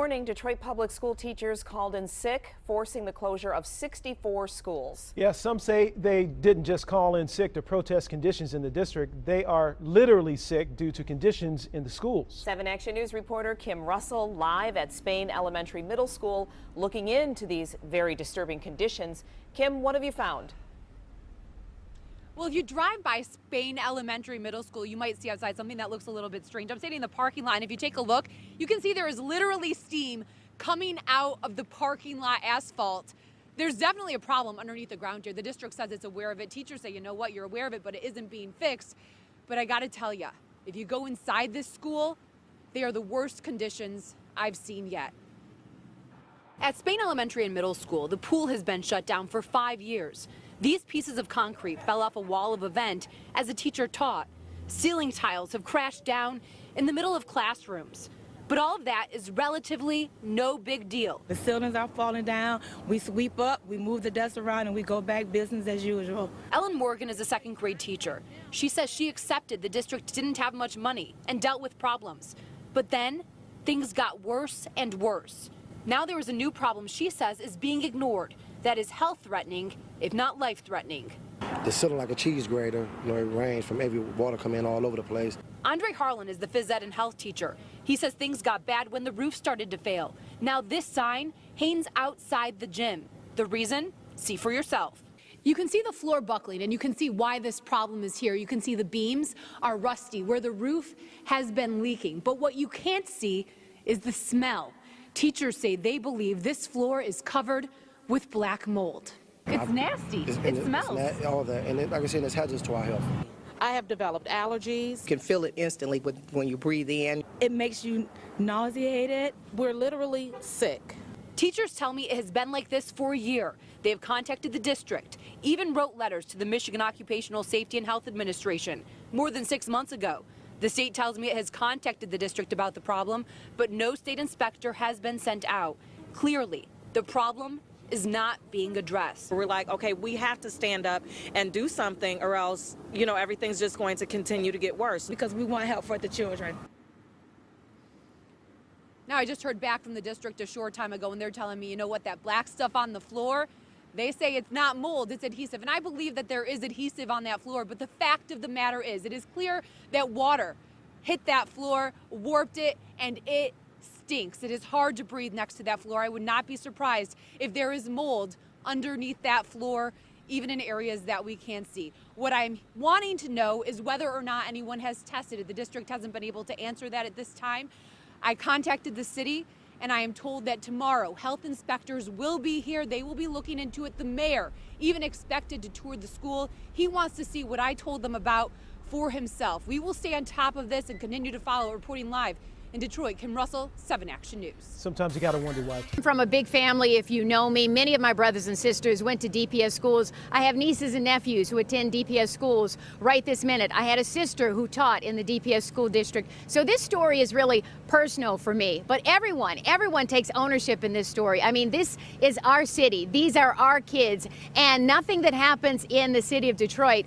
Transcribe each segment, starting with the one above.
morning, Detroit public school teachers called in sick, forcing the closure of 64 schools. Yeah, some say they didn't just call in sick to protest conditions in the district. They are literally sick due to conditions in the schools. 7 Action News reporter Kim Russell live at Spain Elementary Middle School looking into these very disturbing conditions. Kim, what have you found? Well, if you drive by Spain Elementary Middle School, you might see outside something that looks a little bit strange. I'm standing in the parking lot, and if you take a look, you can see there is literally steam coming out of the parking lot asphalt. There's definitely a problem underneath the ground here. The district says it's aware of it. Teachers say, you know what, you're aware of it, but it isn't being fixed. But I got to tell you, if you go inside this school, they are the worst conditions I've seen yet. At Spain Elementary and Middle School, the pool has been shut down for 5 years. These pieces of concrete fell off a wall of a vent as a teacher taught. Ceiling tiles have crashed down in the middle of classrooms. But all of that is relatively no big deal. The ceilings are falling down, we sweep up, we move the dust around, and we go back business as usual. Ellen Morgan is a second grade teacher. She says she accepted the district didn't have much money and dealt with problems. But then things got worse and worse. Now there is a new problem she says is being ignored that is health-threatening, if not life-threatening. The ceiling like a cheese grater, it rains from every water coming in all over the place. Andre Harlan is the phys ed and health teacher. He says things got bad when the roof started to fail. Now this sign hangs outside the gym. The reason? See for yourself. You can see the floor buckling, and you can see why this problem is here. You can see the beams are rusty, where the roof has been leaking. But what you can't see is the smell. Teachers say they believe this floor is covered with black mold. It's nasty. It smells. All that, and like I said, it's hazardous to our health. I have developed allergies. You can feel it instantly when you breathe in. It makes you nauseated. We're literally sick. Teachers tell me it has been like this for a year. They have contacted the district, even wrote letters to the Michigan Occupational Safety and Health Administration more than 6 months ago. The state tells me it has contacted the district about the problem, but no state inspector has been sent out. Clearly, the problem is not being addressed. We're like, okay, we have to stand up and do something, or else, everything's just going to continue to get worse. Because we want help for the children. Now, I just heard back from the district a short time ago, and they're telling me, you know what, that black stuff on the floor, they say it's not mold, it's adhesive. And I believe that there is adhesive on that floor, but the fact of the matter is, it is clear that water hit that floor, warped it, and it stinks. It is hard to breathe next to that floor. I would not be surprised if there is mold underneath that floor, even in areas that we can't see. What I'm wanting to know is whether or not anyone has tested it. The district hasn't been able to answer that at this time. I contacted the city, and I am told that tomorrow health inspectors will be here. They will be looking into it. The mayor even expected to tour the school. He wants to see what I told them about for himself. We will stay on top of this and continue to follow. Reporting live in Detroit, Kim Russell, 7 Action News. Sometimes you got to wonder why. From a big family, if you know me, many of my brothers and sisters went to DPS schools. I have nieces and nephews who attend DPS schools right this minute. I had a sister who taught in the DPS school district. So this story is really personal for me. But everyone takes ownership in this story. I mean, this is our city. These are our kids. And nothing that happens in the city of Detroit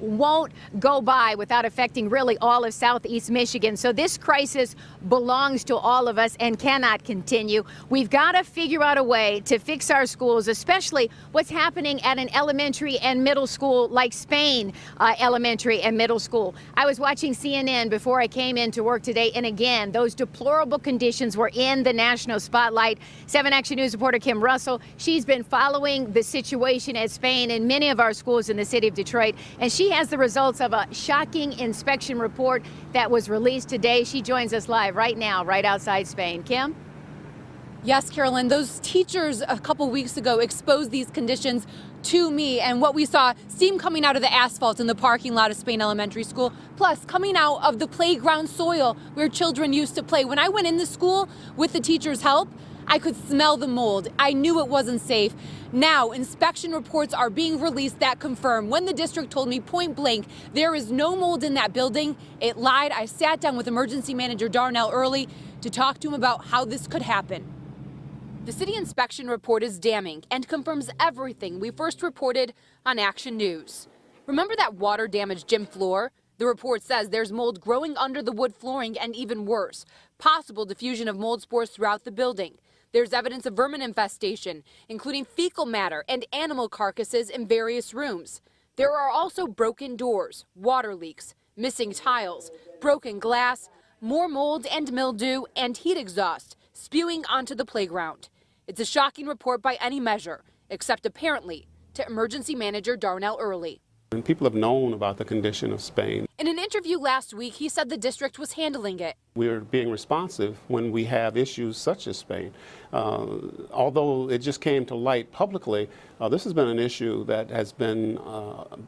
won't go by without affecting really all of Southeast Michigan. So this crisis belongs to all of us and cannot continue. We've got to figure out a way to fix our schools, especially what's happening at an elementary and middle school like Spain Elementary and Middle School. I was watching CNN before I came into work today, and again, those deplorable conditions were in the national spotlight. 7 Action News reporter Kim Russell, she's been following the situation at Spain and many of our schools in the city of Detroit, and she has the results of a shocking inspection report that was released today. She joins us live right now, right outside Spain. Kim? Yes, Carolyn, those teachers a couple weeks ago exposed these conditions to me, and what we saw, steam coming out of the asphalt in the parking lot of Spain Elementary School, plus coming out of the playground soil where children used to play. When I went in the school with the teachers' help, I could smell the mold. I knew it wasn't safe. Now, inspection reports are being released that confirm. When the district told me point blank, there is no mold in that building, it lied. I sat down with emergency manager Darnell early to talk to him about how this could happen. The city inspection report is damning and confirms everything we first reported on Action News. Remember that water-damaged gym floor? The report says there's mold growing under the wood flooring and even worse, possible diffusion of mold spores throughout the building. There's evidence of vermin infestation, including fecal matter and animal carcasses in various rooms. There are also broken doors, water leaks, missing tiles, broken glass, more mold and mildew, and heat exhaust spewing onto the playground. It's a shocking report by any measure, except apparently to Emergency Manager Darnell Early. And people have known about the condition of Spain. In an interview last week, he said the district was handling it. We're being responsive when we have issues such as Spain. Although it just came to light publicly, this has been an issue that has been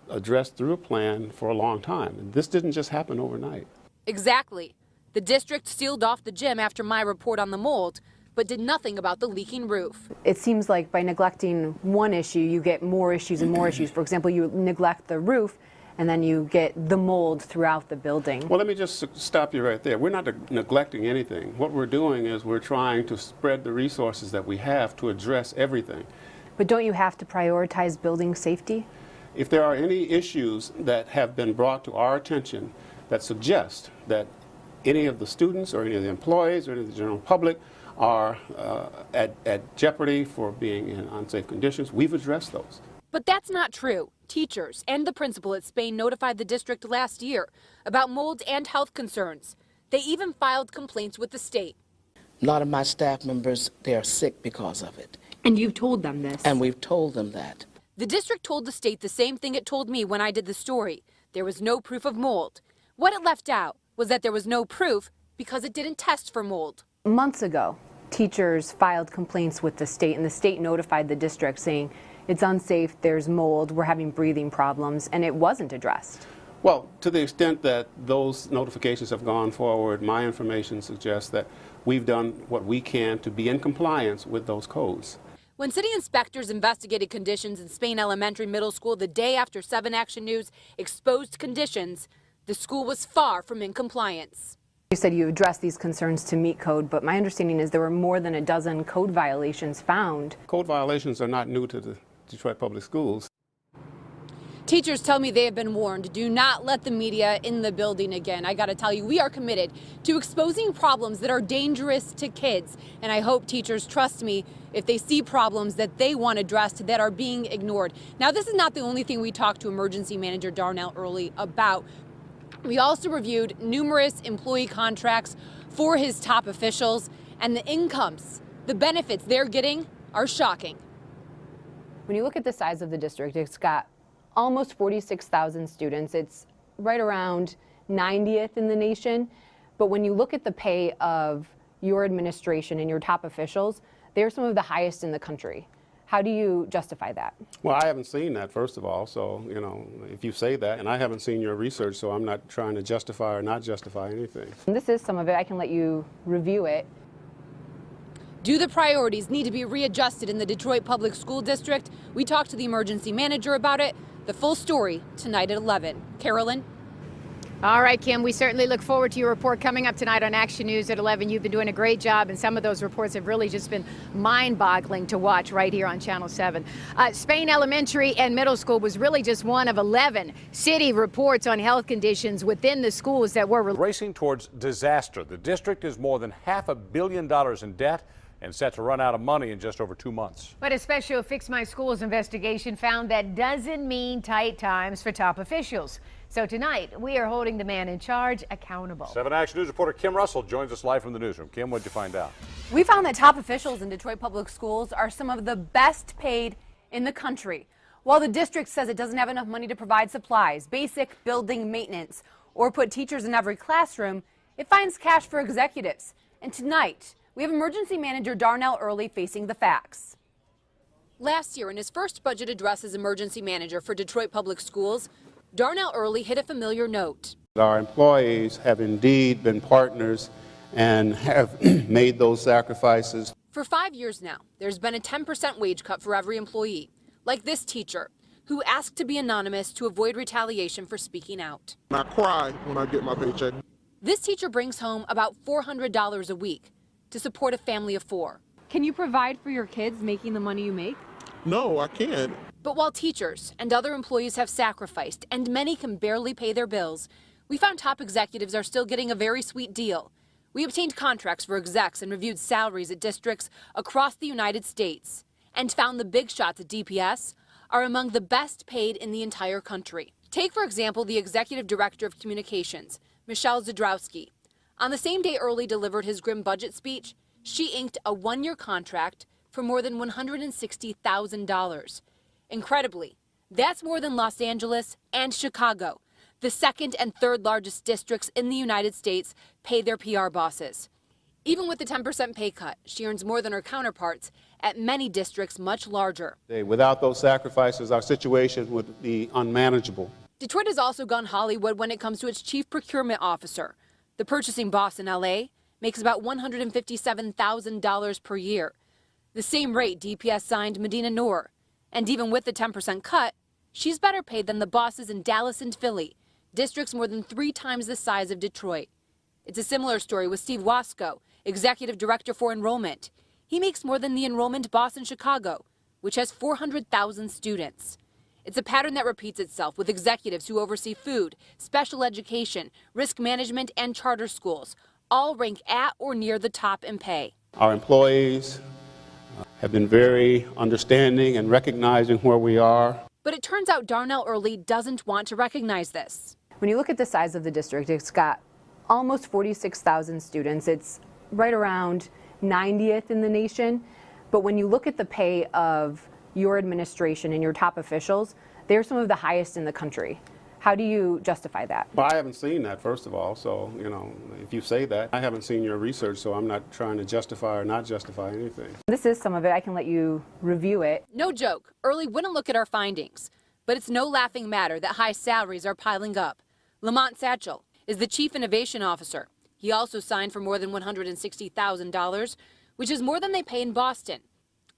addressed through a plan for a long time. This didn't just happen overnight. Exactly. The district sealed off the gym after my report on the mold, but did nothing about the leaking roof. It seems like by neglecting one issue, you get more issues and more issues. For example, you neglect the roof, and then you get the mold throughout the building. Well, let me just stop you right there. We're not neglecting anything. What we're doing is we're trying to spread the resources that we have to address everything. But don't you have to prioritize building safety? If there are any issues that have been brought to our attention that suggest that any of the students or any of the employees or any of the general public are at jeopardy for being in unsafe conditions, we've addressed those. But that's not true. Teachers and the principal at Spain notified the district last year about mold and health concerns. They even filed complaints with the state. A lot of my staff members, they are sick because of it. And you've told them this? And we've told them that. The district told the state the same thing it told me when I did the story. There was no proof of mold. What it left out was that there was no proof because it didn't test for mold. Months ago, teachers filed complaints with the state, and the state notified the district saying it's unsafe, there's mold, we're having breathing problems, and it wasn't addressed. Well, to the extent that those notifications have gone forward, my information suggests that we've done what we can to be in compliance with those codes. When city inspectors investigated conditions in Spain Elementary Middle School the day after 7 Action News exposed conditions, the school was far from in compliance. You said you addressed these concerns to meet code, but my understanding is there were more than a dozen code violations found. Code violations are not new to the Detroit Public Schools. Teachers tell me they have been warned, do not let the media in the building again. I gotta tell you, we are committed to exposing problems that are dangerous to kids. And I hope teachers trust me if they see problems that they want addressed that are being ignored. Now, this is not the only thing we talked to Emergency Manager Darnell Early about. We also reviewed numerous employee contracts for his top officials, and the incomes, the benefits they're getting are shocking. When you look at the size of the district, it's got almost 46,000 students. It's right around 90th in the nation. But when you look at the pay of your administration and your top officials, they're some of the highest in the country. How do you justify that? Well, I haven't seen that, first of all, so, you know, if you say that, and I haven't seen your research, so I'm not trying to justify or not justify anything. And this is some of it. I can let you review it. Do the priorities need to be readjusted in the Detroit Public School District? We talked to the emergency manager about it. The full story tonight at 11. Carolyn? All right, Kim, we certainly look forward to your report coming up tonight on Action News at 11. You've been doing a great job, and some of those reports have really just been mind-boggling to watch right here on Channel 7. Spain Elementary and Middle School was really just one of 11 city reports on health conditions within the schools that were racing towards disaster. The district is more than $500 million in debt and set to run out of money in just over 2 months. But a special Fix My Schools investigation found that doesn't mean tight times for top officials. So tonight, we are holding the man in charge accountable. 7 Action News reporter Kim Russell joins us live from the newsroom. Kim, what'd you find out? We found that top officials in Detroit Public Schools are some of the best paid in the country. While the district says it doesn't have enough money to provide supplies, basic building maintenance, or put teachers in every classroom, it finds cash for executives. And tonight, we have Emergency Manager Darnell Early facing the facts. Last year, in his first budget address as emergency manager for Detroit Public Schools, Darnell Early hit a familiar note. Our employees have indeed been partners and have made those sacrifices. For 5 years now, there's been a 10% wage cut for every employee, like this teacher, who asked to be anonymous to avoid retaliation for speaking out. I cry when I get my paycheck. This teacher brings home about $400 a week to support a family of 4. Can you provide for your kids making the money you make? No, I can't. But while teachers and other employees have sacrificed and many can barely pay their bills, We found top executives are still getting a very sweet deal. We obtained contracts for execs and reviewed salaries at districts across the United States and found the big shots at DPS are among the best paid in the entire country. Take, for example, the executive director of communications, Michelle Zadrowski. On the same day Early delivered his grim budget speech, she inked a one-year contract for more than $160,000. Incredibly, that's more than Los Angeles and Chicago, the second and third largest districts in the United States, pay their PR bosses. Even with the 10% pay cut, she earns more than her counterparts at many districts much larger. Without those sacrifices, our situation would be unmanageable. Detroit has also gone Hollywood when it comes to its chief procurement officer. The purchasing boss in LA makes about $157,000 per year, the same rate DPS signed Medina Noor. And even with the 10% cut, she's better paid than the bosses in Dallas and Philly, districts more than 3 times the size of Detroit. It's a similar story with Steve Wasco, executive director for enrollment. He makes more than the enrollment boss in Chicago, which has 400,000 students. It's a pattern that repeats itself with executives who oversee food, special education, risk management, and charter schools. All rank at or near the top in pay. Our employees have been very understanding and recognizing where we are. But it turns out Darnell Early doesn't want to recognize this. When you look at the size of the district, it's got almost 46,000 students. It's right around 90th in the nation. But when you look at the pay of your administration and your top officials, they're some of the highest in the country. How do you justify that? Well, I haven't seen that, first of all, so, if you say that, I haven't seen your research, so I'm not trying to justify or not justify anything. This is some of it. I can let you review it. No joke, Early wouldn't look at our findings. But it's no laughing matter that high salaries are piling up. Lamont Satchel is the chief innovation officer. He also signed for more than $160,000, which is more than they pay in Boston.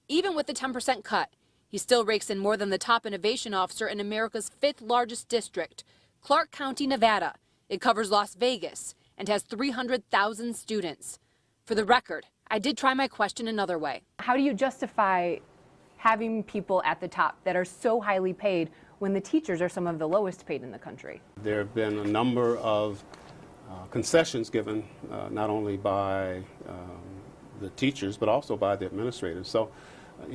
Even with the 10% cut, he still rakes in more than the top innovation officer in America's 5th largest district, Clark County, Nevada. It covers Las Vegas and has 300,000 students. For the record, I did try my question another way. How do you justify having people at the top that are so highly paid when the teachers are some of the lowest paid in the country? There have been a number of concessions given, not only by the teachers, but also by the administrators. So,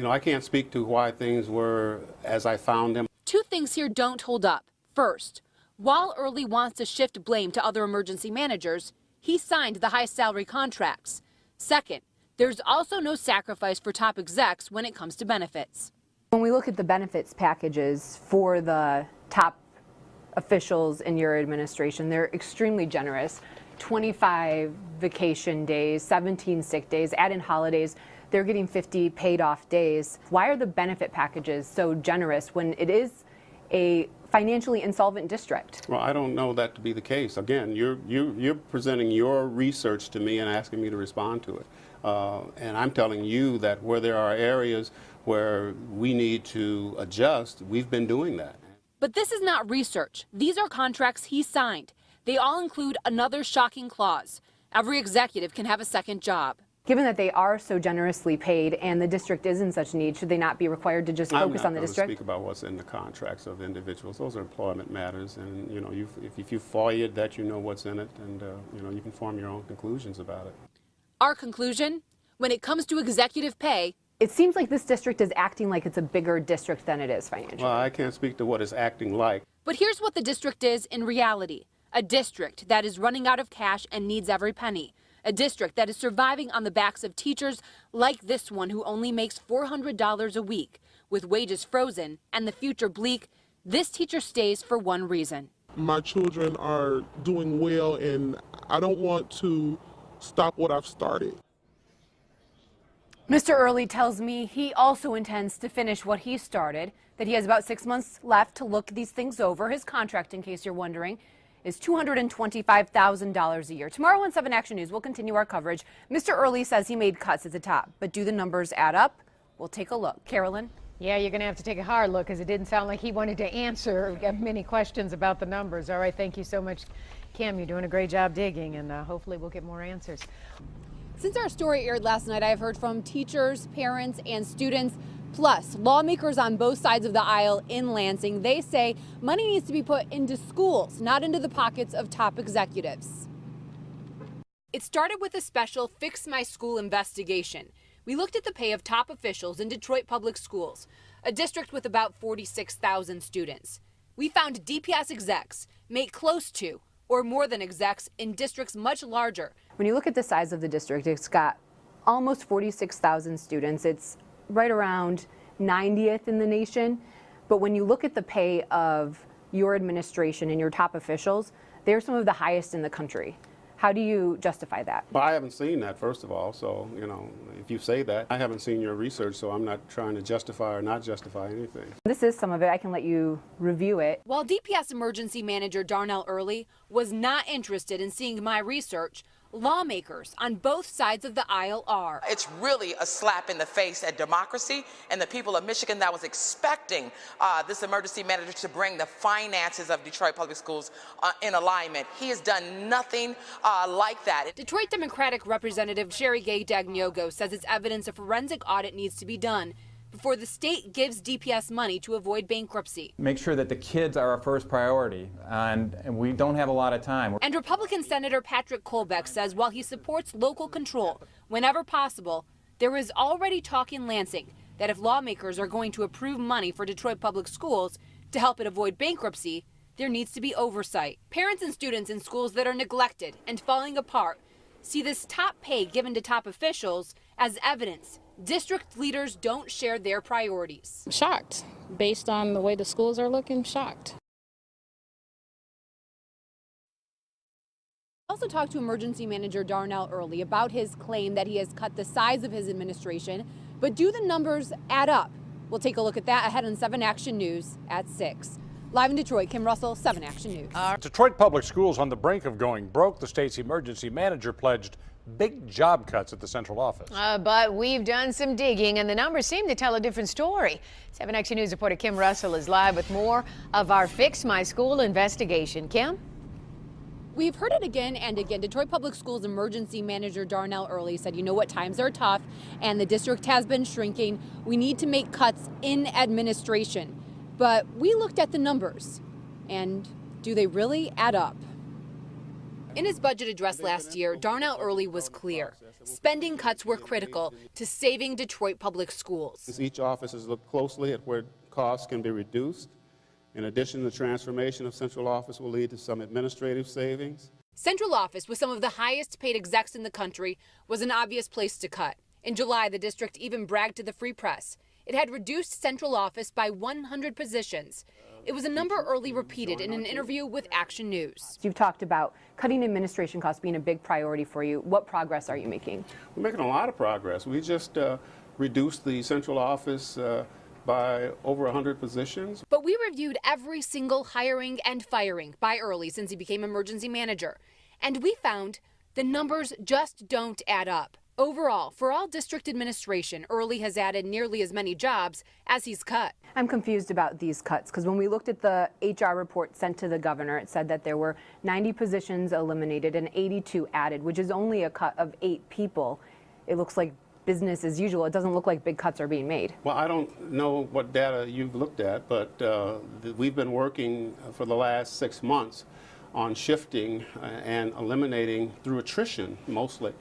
I can't speak to why things were as I found them. 2 things here don't hold up. First, while Early wants to shift blame to other emergency managers, he signed the high salary contracts. Second, there's also no sacrifice for top execs when it comes to benefits. When we look at the benefits packages for the top officials in your administration, they're extremely generous. 25 vacation days, 17 sick days, add in holidays. They're getting 50 paid off days. Why are the benefit packages so generous when it is a financially insolvent district? Well, I don't know that to be the case. Again, you're presenting your research to me and asking me to respond to it. And I'm telling you that where there are areas where we need to adjust, we've been doing that. But this is not research. These are contracts he signed. They all include another shocking clause. Every executive can have a second job. Given that they are so generously paid and the district is in such need, should they not be required to just focus on the district? I'm not going to speak about what's in the contracts of individuals. Those are employment matters, and if you FOIA that, you know what's in it, and you can form your own conclusions about it. Our conclusion, when it comes to executive pay, it seems like this district is acting like it's a bigger district than it is financially. Well, I can't speak to what it's acting like. But here's what the district is in reality: a district that is running out of cash and needs every penny. A district that is surviving on the backs of teachers like this one who only makes $400 a week. With wages frozen and the future bleak, this teacher stays for one reason. My children are doing well, and I don't want to stop what I've started. Mr. Early tells me he also intends to finish what he started, that he has about 6 months left to look these things over. His contract, in case you're wondering, is $225,000 a year. Tomorrow on 7 Action News, we'll continue our coverage. Mr. Early says he made cuts at the top, but do the numbers add up? We'll take a look. Carolyn? Yeah, you're going to have to take a hard look because it didn't sound like he wanted to answer many questions about the numbers. All right, thank you so much, Kim. You're doing a great job digging, and hopefully we'll get more answers. Since our story aired last night, I have heard from teachers, parents, and students Plus, lawmakers on both sides of the aisle in Lansing, they say money needs to be put into schools, not into the pockets of top executives. It started with a special Fix My School investigation. We looked at the pay of top officials in Detroit Public Schools, a district with about 46,000 students. We found DPS execs make close to or more than execs in districts much larger. When you look at the size of the district, it's got almost 46,000 students. It's right around 90th in the nation. But when you look at the pay of your administration and your top officials, they're some of the highest in the country. How do you justify that? Well, I haven't seen that, first of all, so, you know, if you say that, I haven't seen your research, so I'm not trying to justify or not justify anything. This is some of it. I can let you review it. While DPS Emergency Manager Darnell Early was not interested in seeing my research, lawmakers on both sides of the aisle are. It's really a slap in the face at democracy and the people of Michigan that was expecting this emergency manager to bring the finances of Detroit Public Schools in alignment. He has done nothing like that. Detroit Democratic Representative Sherry Gay Dagniogo says it's evidence a forensic audit needs to be done before the state gives DPS money to avoid bankruptcy. Make sure that the kids are our first priority, and we don't have a lot of time. And Republican Senator Patrick Kolbeck says while he supports local control whenever possible, there is already talk in Lansing that if lawmakers are going to approve money for Detroit Public Schools to help it avoid bankruptcy, there needs to be oversight. Parents and students in schools that are neglected and falling apart see this top pay given to top officials as evidence district leaders don't share their priorities. Shocked. Based on the way the schools are looking, shocked. I also talked to Emergency Manager Darnell Early about his claim that he has cut the size of his administration, but do the numbers add up? We'll take a look at that ahead on 7 Action News at 6. Live in Detroit, Kim Russell, 7 Action News. Detroit Public Schools on the brink of going broke. The state's emergency manager pledged big job cuts at the central office. But we've done some digging, and the numbers seem to tell a different story. 7 Action News reporter Kim Russell is live with more of our Fix My School investigation. Kim? We've heard it again and again. Detroit Public Schools emergency manager Darnell Early said, you know what, times are tough and the district has been shrinking. We need to make cuts in administration. But we looked at the numbers, and do they really add up? In his budget address last year, Darnell Early was clear. Spending cuts were critical to saving Detroit Public Schools. Each office has looked closely at where costs can be reduced. In addition, the transformation of central office will lead to some administrative savings. Central office, with some of the highest paid execs in the country, was an obvious place to cut. In July, the district even bragged to the Free Press. It had reduced central office by 100 positions. It was a number Early repeated in an interview with Action News. You've talked about cutting administration costs being a big priority for you. What progress are you making? We're making a lot of progress. We just reduced the central office by over 100 positions. But we reviewed every single hiring and firing by Early since he became emergency manager. And we found the numbers just don't add up. Overall, for all district administration, Early has added nearly as many jobs as he's cut. I'm confused about these cuts because when we looked at the HR report sent to the governor, it said that there were 90 positions eliminated and 82 added, which is only a cut of 8 people. It looks like business as usual. It doesn't look like big cuts are being made. Well, I don't know what data you've looked at, but we've been working for the last 6 months on shifting and eliminating through attrition mostly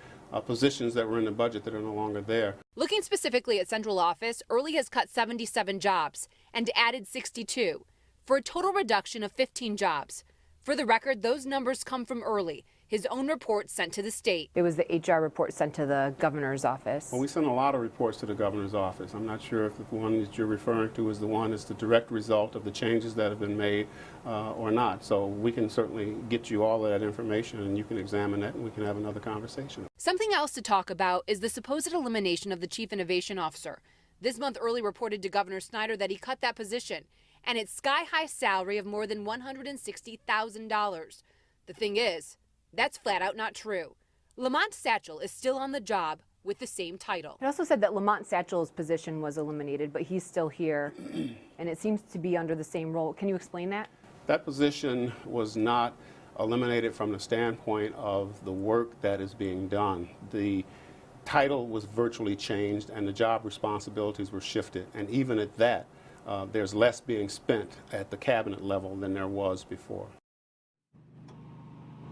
positions that were in the budget that are no longer there. Looking specifically at central office, Early has cut 77 jobs and added 62 for a total reduction of 15 jobs. For the record, those numbers come from Early, his own report sent to the state. It was the HR report sent to the governor's office. Well, we sent a lot of reports to the governor's office. I'm not sure if the one that you're referring to is the one that's the direct result of the changes that have been made or not. So we can certainly get you all of that information and you can examine it and we can have another conversation. Something else to talk about is the supposed elimination of the Chief Innovation Officer. This month, Early reported to Governor Snyder that he cut that position and its sky-high salary of more than $160,000. The thing is, that's flat out not true. Lamont Satchel is still on the job with the same title. It also said that Lamont Satchel's position was eliminated, but he's still here, and it seems to be under the same role. Can you explain that? That position was not eliminated from the standpoint of the work that is being done. The title was virtually changed and the job responsibilities were shifted. And even at that, there's less being spent at the cabinet level than there was before.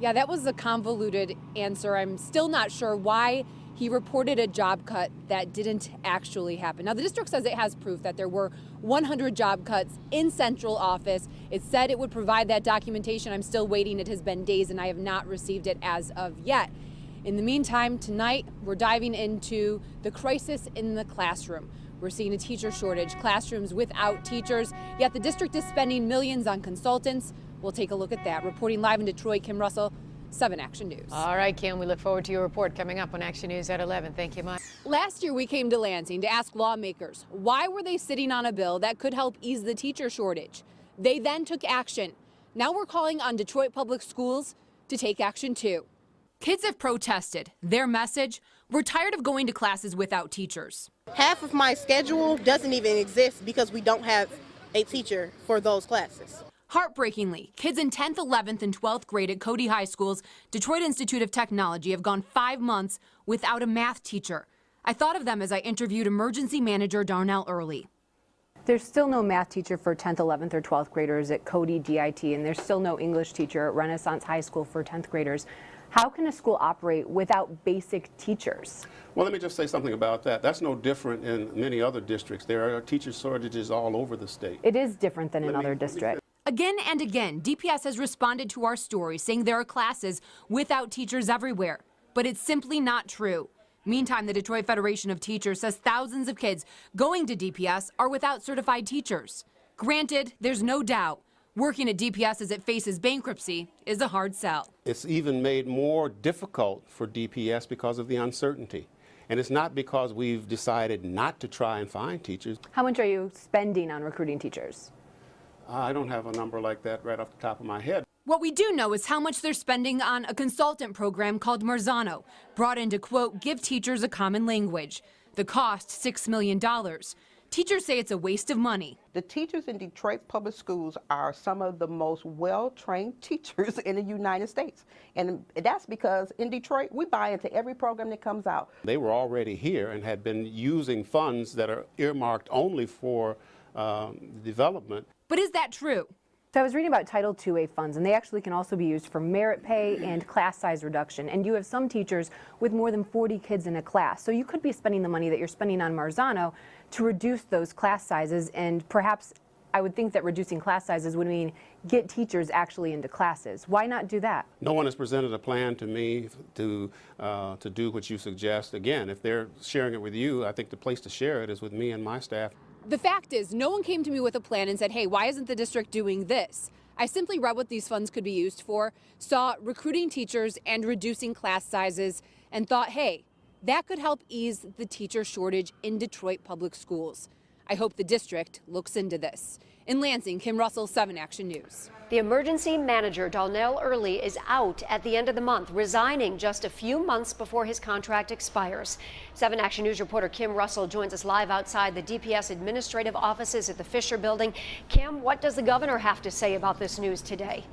Yeah, that was a convoluted answer. I'm still not sure why he reported a job cut that didn't actually happen. Now, the district says it has proof that there were 100 job cuts in central office. It said it would provide that documentation. I'm still waiting. It has been days and I have not received it as of yet. In the meantime, tonight we're diving into the crisis in the classroom. We're seeing a teacher shortage, classrooms without teachers, yet the district is spending millions on consultants. We'll take a look at that. Reporting live in Detroit, Kim Russell, 7 Action News. All right, Kim, we look forward to your report coming up on Action News at 11. Thank you much. Last year, we came to Lansing to ask lawmakers why were they sitting on a bill that could help ease the teacher shortage. They then took action. Now we're calling on Detroit Public Schools to take action too. Kids have protested. Their message: we're tired of going to classes without teachers. Half of my schedule doesn't even exist because we don't have a teacher for those classes. Heartbreakingly, kids in 10th, 11th, and 12th grade at Cody High School's Detroit Institute of Technology have gone 5 months without a math teacher. I thought of them as I interviewed emergency manager Darnell Early. There's still no math teacher for 10th, 11th, or 12th graders at Cody DIT, and there's still no English teacher at Renaissance High School for 10th graders. How can a school operate without basic teachers? Well, let me just say something about that. That's no different in many other districts. There are teacher shortages all over the state. It is different than in other districts. Again and again, DPS has responded to our story, saying there are classes without teachers everywhere. But it's simply not true. Meantime, the Detroit Federation of Teachers says thousands of kids going to DPS are without certified teachers. Granted, there's no doubt working at DPS as it faces bankruptcy is a hard sell. It's even made more difficult for DPS because of the uncertainty. And it's not because we've decided not to try and find teachers. How much are you spending on recruiting teachers? I don't have a number like that right off the top of my head. What we do know is how much they're spending on a consultant program called Marzano, brought in to, quote, give teachers a common language. The cost, $6 million. Teachers say it's a waste of money. The teachers in Detroit Public Schools are some of the most well-trained teachers in the United States. And that's because in Detroit, we buy into every program that comes out. They were already here and had been using funds that are earmarked only for development. But is that true? So I was reading about Title IIA funds, and they actually can also be used for merit pay and class size reduction. And you have some teachers with more than 40 kids in a class. So you could be spending the money that you're spending on Marzano to reduce those class sizes. And perhaps I would think that reducing class sizes would mean get teachers actually into classes. Why not do that? No one has presented a plan to me to do what you suggest. Again, if they're sharing it with you, I think the place to share it is with me and my staff. The fact is, no one came to me with a plan and said, hey, why isn't the district doing this? I simply read what these funds could be used for, saw recruiting teachers and reducing class sizes, and thought, hey, that could help ease the teacher shortage in Detroit Public Schools. I hope the district looks into this. In Lansing, Kim Russell, 7 Action News. The emergency manager, Darnell Early, is out at the end of the month, resigning just a few months before his contract expires. 7 Action News reporter Kim Russell joins us live outside the DPS administrative offices at the Fisher Building. Kim, what does the governor have to say about this news today?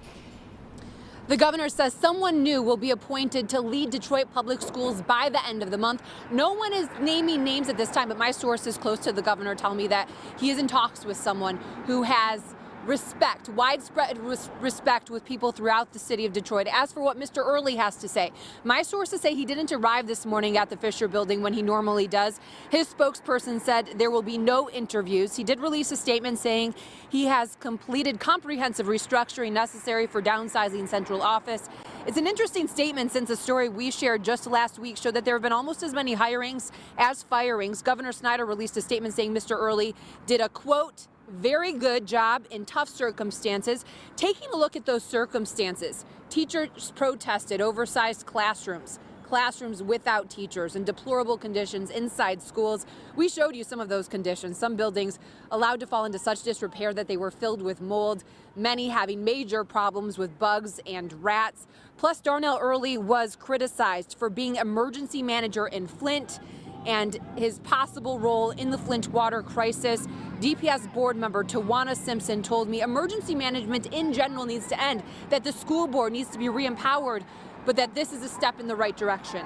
The governor says someone new will be appointed to lead Detroit Public Schools by the end of the month. No one is naming names at this time, but my sources close to the governor tell me that he is in talks with someone who has respect, widespread respect with people throughout the city of Detroit. As for what Mr. Early has to say, my sources say he didn't arrive this morning at the Fisher Building when he normally does. His spokesperson said there will be no interviews. He did release a statement saying he has completed comprehensive restructuring necessary for downsizing central office. It's an interesting statement since a story we shared just last week showed that there have been almost as many hirings as firings. Governor Snyder released a statement saying Mr. Early did a, quote, very good job in tough circumstances. Taking a look at those circumstances, teachers protested oversized classrooms without teachers, and deplorable conditions inside schools. We showed you some of those conditions. Some buildings allowed to fall into such disrepair that they were filled with mold, many having major problems with bugs and rats. Plus, Darnell Early was criticized for being emergency manager in Flint and his possible role in the Flint water crisis. DPS board member Tawana Simpson told me emergency management in general needs to end, that the school board needs to be re-empowered, but that this is a step in the right direction.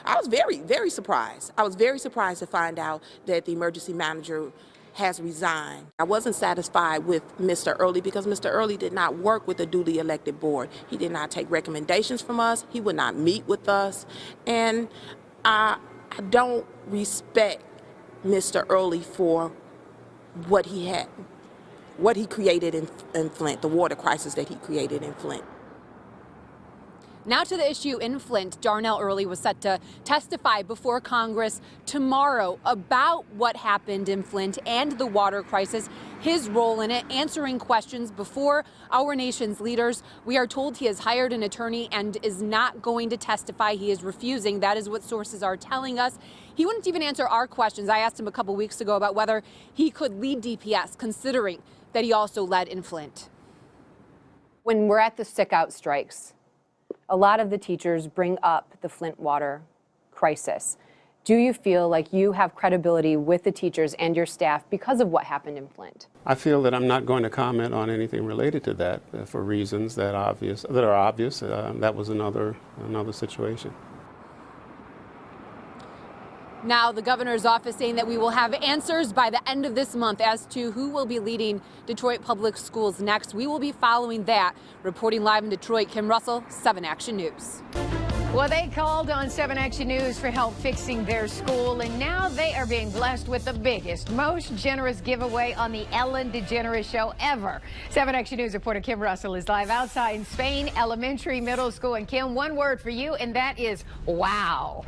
I was very, very surprised. I was very surprised to find out that the emergency manager has resigned. I wasn't satisfied with Mr. Early because Mr. Early did not work with the duly elected board. He did not take recommendations from us. He would not meet with us. And I don't respect Mr. Early for what he created in Flint, the water crisis that he created in Flint. Now to the issue in Flint. Darnell Early was set to testify before Congress tomorrow about what happened in Flint and the water crisis, his role in it, answering questions before our nation's leaders. We are told he has hired an attorney and is not going to testify. He is refusing. That is what sources are telling us. He wouldn't even answer our questions. I asked him a couple weeks ago about whether he could lead DPS, considering that he also led in Flint. When we're at the sick-out strikes, a lot of the teachers bring up the Flint water crisis. Do you feel like you have credibility with the teachers and your staff because of what happened in Flint? I feel that I'm not going to comment on anything related to that for reasons that are obvious. That was another situation. Now, the governor's office saying that we will have answers by the end of this month as to who will be leading Detroit Public Schools next. We will be following that. Reporting live in Detroit, Kim Russell, 7 Action News. Well, they called on 7 Action News for help fixing their school, and now they are being blessed with the biggest, most generous giveaway on the Ellen DeGeneres Show ever. 7 Action News reporter Kim Russell is live outside Spain Elementary Middle School. And Kim, one word for you, and that is wow.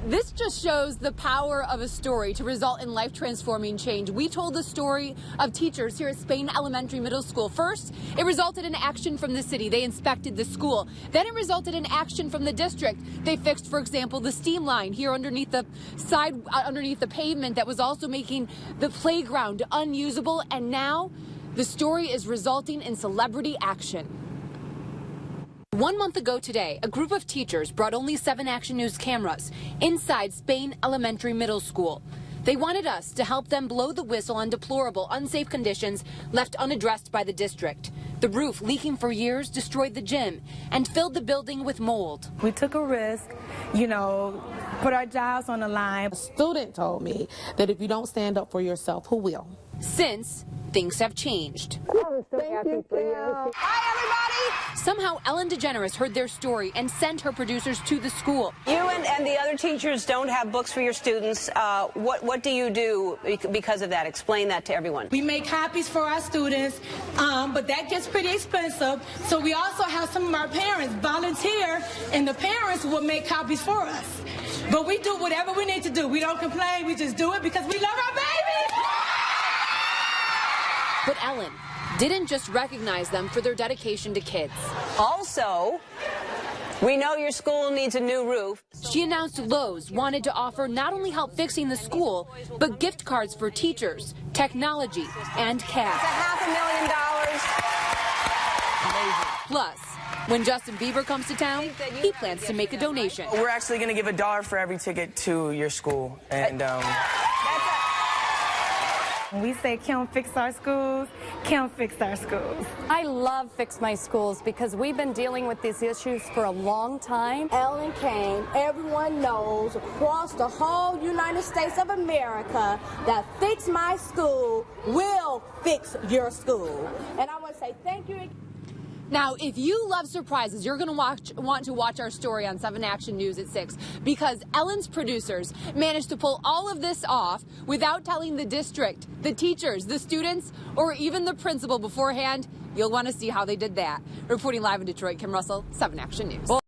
This just shows the power of a story to result in life-transforming change. We told the story of teachers here at Spain Elementary Middle School. First, it resulted in action from the city. They inspected the school. Then it resulted in action from the district. They fixed, for example, the steam line here underneath the pavement that was also making the playground unusable. And now the story is resulting in celebrity action. 1 month ago today, a group of teachers brought only 7 Action News cameras inside Spain Elementary Middle School. They wanted us to help them blow the whistle on deplorable, unsafe conditions left unaddressed by the district. The roof, leaking for years, destroyed the gym and filled the building with mold. We took a risk, put our jobs on the line. A student told me that if you don't stand up for yourself, who will? Since, things have changed. Thank you, Phil. Hi, everybody! Somehow, Ellen DeGeneres heard their story and sent her producers to the school. You and the other teachers don't have books for your students. What do you do because of that? Explain that to everyone. We make copies for our students, but that gets pretty expensive. So we also have some of our parents volunteer, and the parents will make copies for us. But we do whatever we need to do. We don't complain. We just do it because we love our babies. But Ellen didn't just recognize them for their dedication to kids. Also, we know your school needs a new roof. She announced Lowe's wanted to offer not only help fixing the school, but gift cards for teachers, technology, and cash. $500,000. Plus, when Justin Bieber comes to town, he plans to make a donation. We're actually going to give $1 for every ticket to your school. And When we say Kim fix our schools, Kim fix our schools. I love Fix My Schools because we've been dealing with these issues for a long time. Ellen came, everyone knows, across the whole United States of America that Fix My School will fix your school. And I want to say thank you. Now, if you love surprises, you're going to want to watch our story on 7 Action News at 6, because Ellen's producers managed to pull all of this off without telling the district, the teachers, the students, or even the principal beforehand. You'll want to see how they did that. Reporting live in Detroit, Kim Russell, 7 Action News.